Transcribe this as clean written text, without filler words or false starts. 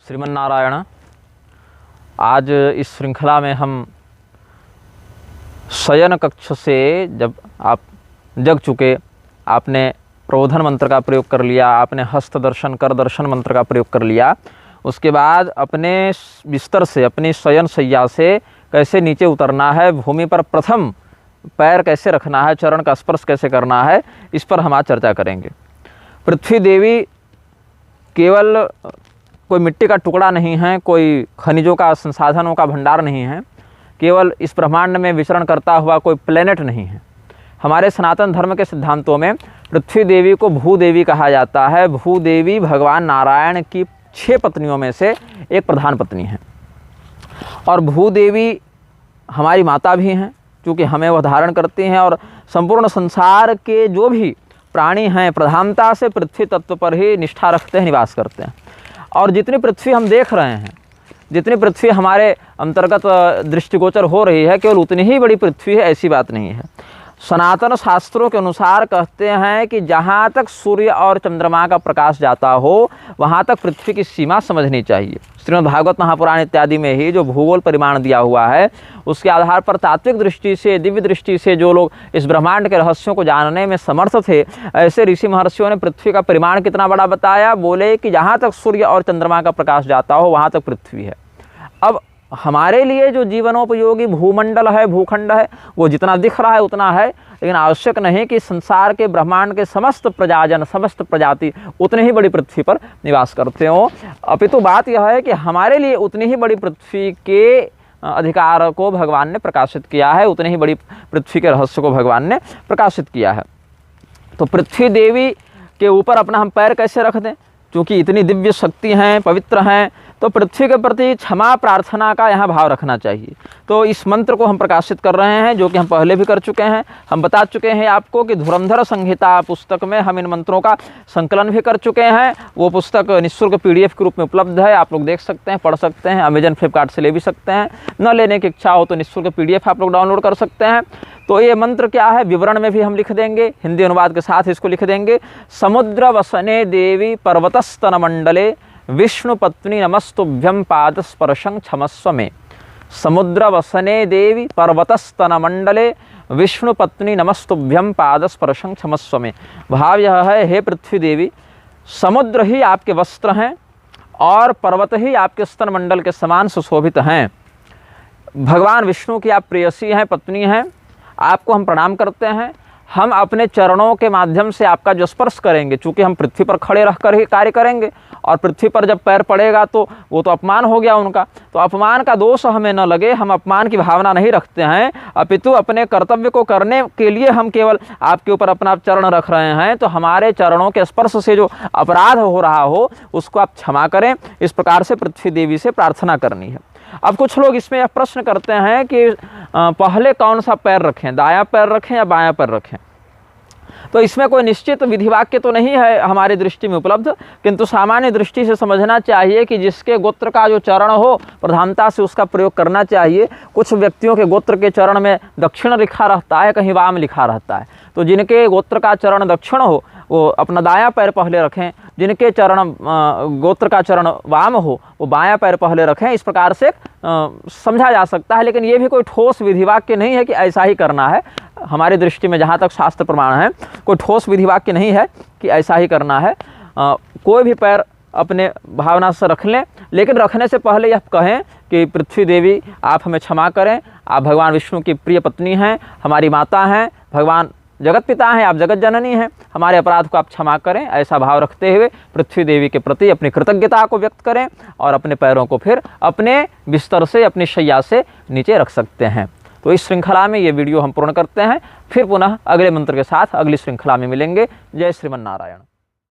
श्रीमन्नारायण। आज इस श्रृंखला में हम शयन कक्ष से जब आप जग चुके, आपने प्रबोधन मंत्र का प्रयोग कर लिया, आपने हस्त दर्शन कर दर्शन मंत्र का प्रयोग कर लिया, उसके बाद अपने बिस्तर से, अपनी शयन शैया से कैसे नीचे उतरना है, भूमि पर प्रथम पैर कैसे रखना है, चरण का स्पर्श कैसे करना है, इस पर हम आज चर्चा करेंगे। पृथ्वी देवी केवल कोई मिट्टी का टुकड़ा नहीं है, कोई खनिजों का संसाधनों का भंडार नहीं है, केवल इस ब्रह्मांड में विचरण करता हुआ कोई प्लेनेट नहीं है। हमारे सनातन धर्म के सिद्धांतों में पृथ्वी देवी को भूदेवी कहा जाता है। भूदेवी भगवान नारायण की 6 पत्नियों में से एक प्रधान पत्नी है और भूदेवी हमारी माता भी हैं, क्योंकि हमें वह धारण करती हैं और संपूर्ण संसार के जो भी प्राणी हैं प्रधानता से पृथ्वी तत्व पर ही निष्ठा रखते हैं, निवास करते हैं। और जितनी पृथ्वी हम देख रहे हैं, जितनी पृथ्वी हमारे अंतर्गत दृष्टिगोचर हो रही है, केवल उतनी ही बड़ी पृथ्वी है ऐसी बात नहीं है। सनातन शास्त्रों के अनुसार कहते हैं कि जहाँ तक सूर्य और चंद्रमा का प्रकाश जाता हो वहाँ तक पृथ्वी की सीमा समझनी चाहिए। श्रीमद् भागवत महापुराण इत्यादि में ही जो भूगोल परिमाण दिया हुआ है, उसके आधार पर तात्विक दृष्टि से, दिव्य दृष्टि से जो लोग इस ब्रह्मांड के रहस्यों को जानने में समर्थ थे, ऐसे ऋषि महर्षियों ने पृथ्वी का परिमाण कितना बड़ा बताया। बोले कि जहाँ तक सूर्य और चंद्रमा का प्रकाश जाता हो वहाँ तक पृथ्वी है। अब हमारे लिए जो जीवनोपयोगी भूमंडल है, भूखंड है, वो जितना दिख रहा है उतना है, लेकिन आवश्यक नहीं कि संसार के ब्रह्मांड के समस्त प्रजाजन, समस्त प्रजाति उतनी ही बड़ी पृथ्वी पर निवास करते हो। अपितु बात यह है कि हमारे लिए उतनी ही बड़ी पृथ्वी के अधिकार को भगवान ने प्रकाशित किया है, उतनी ही बड़ी पृथ्वी के रहस्य को भगवान ने प्रकाशित किया है। तो पृथ्वी देवी के ऊपर अपना हम पैर कैसे रख दें, क्योंकि इतनी दिव्य शक्ति हैं, पवित्र हैं, तो पृथ्वी के प्रति क्षमा प्रार्थना का यहाँ भाव रखना चाहिए। तो इस मंत्र को हम प्रकाशित कर रहे हैं, जो कि हम पहले भी कर चुके हैं। हम बता चुके हैं आपको कि धुरंधर संहिता पुस्तक में हम इन मंत्रों का संकलन भी कर चुके हैं। वो पुस्तक निःशुल्क PDF के रूप में उपलब्ध है, आप लोग देख सकते हैं, पढ़ सकते हैं, अमेजन फ्लिपकार्ट से ले भी सकते हैं। न लेने की इच्छा हो तो निःशुल्क PDF आप लोग डाउनलोड कर सकते हैं। तो ये मंत्र क्या है, विवरण में भी हम लिख देंगे, हिंदी अनुवाद के साथ इसको लिख देंगे। समुद्र वसने देवी पर्वतस्तन मंडले विष्णु पत्नी नमस्तुभ्यं पाद स्पर्शं क्षमस्व में। समुद्र वसने देवी पर्वतस्तन मंडले विष्णु पत्नी नमस्तुभ्यं पाद स्पर्शं क्षमस्व में। भाव यह है, हे पृथ्वी देवी, समुद्र ही आपके वस्त्र हैं और पर्वत ही आपके स्तन मंडल के समान सुशोभित हैं। भगवान विष्णु की आप प्रेयसी हैं, पत्नी हैं, आपको हम प्रणाम करते हैं। हम अपने चरणों के माध्यम से आपका जो स्पर्श करेंगे, चूँकि हम पृथ्वी पर खड़े रहकर ही कार्य करेंगे और पृथ्वी पर जब पैर पड़ेगा तो वो तो अपमान हो गया उनका, तो अपमान का दोष हमें न लगे, हम अपमान की भावना नहीं रखते हैं, अपितु अपने कर्तव्य को करने के लिए हम केवल आपके ऊपर अपना चरण रख रहे हैं। तो हमारे चरणों के स्पर्श से जो अपराध हो रहा हो उसको आप क्षमा करें, इस प्रकार से पृथ्वी देवी से प्रार्थना करनी है। अब कुछ लोग इसमें यह प्रश्न करते हैं कि पहले कौन सा पैर रखें, दायां पैर रखें या बायां पैर रखें। तो इसमें कोई निश्चित विधि वाक्य तो नहीं है हमारी दृष्टि में उपलब्ध, किंतु सामान्य दृष्टि से समझना चाहिए कि जिसके गोत्र का जो चरण हो प्रधानता से उसका प्रयोग करना चाहिए। कुछ व्यक्तियों के गोत्र के चरण में दक्षिण लिखा रहता है, कहीं वाम लिखा रहता है, तो जिनके गोत्र का चरण दक्षिण हो वो अपना दायां पैर पहले रखें, जिनके चरण गोत्र का चरण वाम हो वो बायां पैर पहले रखें। इस प्रकार से समझा जा सकता है, लेकिन ये भी कोई ठोस विधि वाक्य नहीं है कि ऐसा ही करना है। हमारी दृष्टि में जहाँ तक शास्त्र प्रमाण है, कोई ठोस विधि वाक्य नहीं है कि ऐसा ही करना है। कोई भी पैर अपने भावना से रख लें, लेकिन रखने से पहले यह कहें कि पृथ्वी देवी आप हमें क्षमा करें, आप भगवान विष्णु की प्रिय पत्नी हैं, हमारी माता हैं, भगवान जगत पिता हैं, आप जगत जननी हैं, हमारे अपराध को आप क्षमा करें। ऐसा भाव रखते हुए पृथ्वी देवी के प्रति अपनी कृतज्ञता को व्यक्त करें और अपने पैरों को फिर अपने बिस्तर से, अपनी शैया से नीचे रख सकते हैं। तो इस श्रृंखला में ये वीडियो हम पूर्ण करते हैं, फिर पुनः अगले मंत्र के साथ अगली श्रृंखला में मिलेंगे। जय श्रीमन्नारायण।